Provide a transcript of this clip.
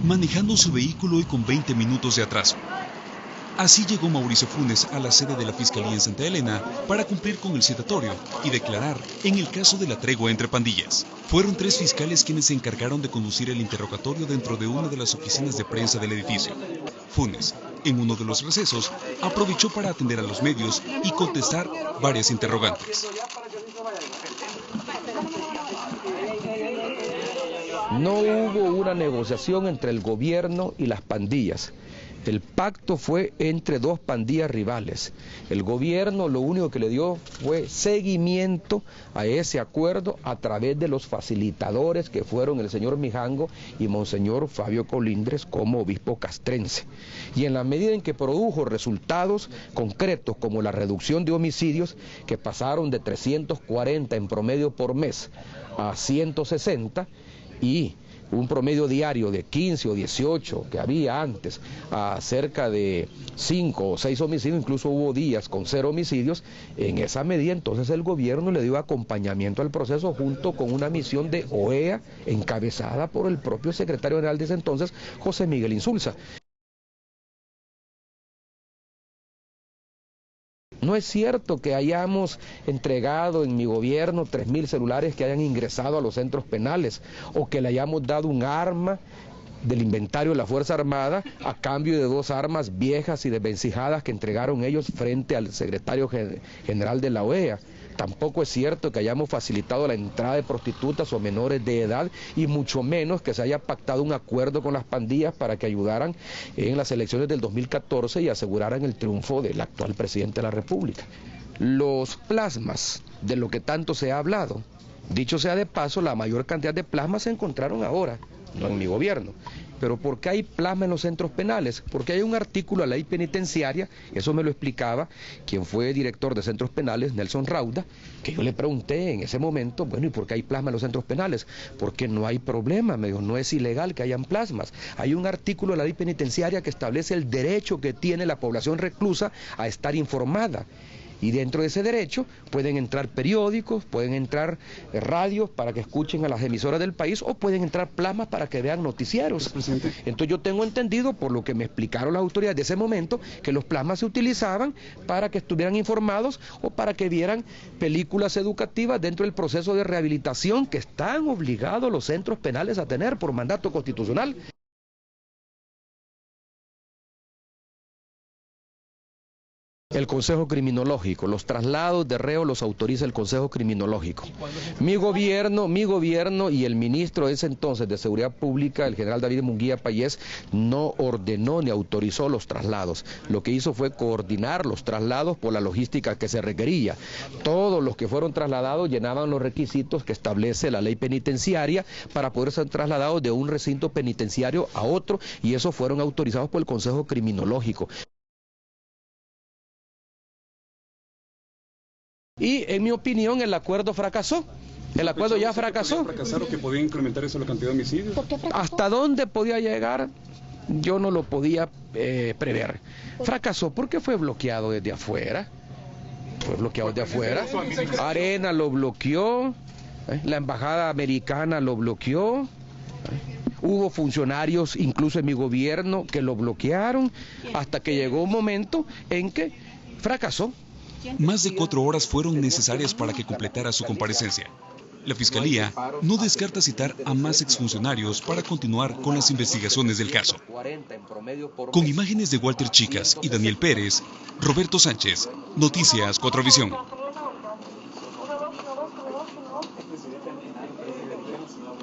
manejando su vehículo y con 20 minutos de atraso. Así llegó Mauricio Funes a la sede de la Fiscalía en Santa Elena para cumplir con el citatorio y declarar en el caso de la tregua entre pandillas. Fueron 3 fiscales quienes se encargaron de conducir el interrogatorio dentro de una de las oficinas de prensa del edificio. Funes, en uno de los recesos, aprovechó para atender a los medios y contestar varias interrogantes. No hubo una negociación entre el gobierno y las pandillas. El pacto fue entre 2 pandillas rivales. El gobierno lo único que le dio fue seguimiento a ese acuerdo a través de los facilitadores que fueron el señor Mijango y Monseñor Fabio Colindres como obispo castrense. Y en la medida en que produjo resultados concretos como la reducción de homicidios que pasaron de 340 en promedio por mes a 160 y un promedio diario de 15 o 18 que había antes, a cerca de 5 o 6 homicidios, incluso hubo días con 0 homicidios, en esa medida entonces el gobierno le dio acompañamiento al proceso junto con una misión de OEA encabezada por el propio secretario general de ese entonces, José Miguel Insulza. No es cierto que hayamos entregado en mi gobierno 3.000 celulares que hayan ingresado a los centros penales o que le hayamos dado un arma del inventario de la Fuerza Armada a cambio de 2 armas viejas y desvencijadas que entregaron ellos frente al secretario general de la OEA. Tampoco es cierto que hayamos facilitado la entrada de prostitutas o menores de edad y mucho menos que se haya pactado un acuerdo con las pandillas para que ayudaran en las elecciones del 2014 y aseguraran el triunfo del actual presidente de la República. Los plasmas de lo que tanto se ha hablado, dicho sea de paso, la mayor cantidad de plasmas se encontraron ahora, no en mi gobierno. Pero ¿por qué hay plasma en los centros penales? Porque hay un artículo de la ley penitenciaria, eso me lo explicaba quien fue director de centros penales, Nelson Rauda, que yo le pregunté en ese momento, bueno, ¿y por qué hay plasma en los centros penales? Porque no hay problema, me dijo, no es ilegal que hayan plasmas. Hay un artículo de la ley penitenciaria que establece el derecho que tiene la población reclusa a estar informada. Y dentro de ese derecho pueden entrar periódicos, pueden entrar radios para que escuchen a las emisoras del país o pueden entrar plasmas para que vean noticieros. Entonces yo tengo entendido, por lo que me explicaron las autoridades de ese momento, que los plasmas se utilizaban para que estuvieran informados o para que vieran películas educativas dentro del proceso de rehabilitación que están obligados los centros penales a tener por mandato constitucional. El Consejo Criminológico, los traslados de reo los autoriza el Consejo Criminológico. Mi gobierno y el ministro de ese entonces de Seguridad Pública, el general David Munguía Payés, no ordenó ni autorizó los traslados. Lo que hizo fue coordinar los traslados por la logística que se requería. Todos los que fueron trasladados llenaban los requisitos que establece la ley penitenciaria para poder ser trasladados de un recinto penitenciario a otro y esos fueron autorizados por el Consejo Criminológico. Y en mi opinión el acuerdo fracasó. El acuerdo ya fracasó. ¿Fracasar o que podía incrementar eso la cantidad de homicidios? ¿Hasta dónde podía llegar? Yo no lo podía prever. Fracasó porque fue bloqueado desde afuera. Fue bloqueado desde afuera. Arena lo bloqueó. La embajada americana lo bloqueó. Hubo funcionarios, incluso en mi gobierno, que lo bloquearon, hasta que llegó un momento en que fracasó. Más de 4 horas fueron necesarias para que completara su comparecencia. La Fiscalía no descarta citar a más exfuncionarios para continuar con las investigaciones del caso. Con imágenes de Walter Chicas y Daniel Pérez, Roberto Sánchez, Noticias 4 Visión.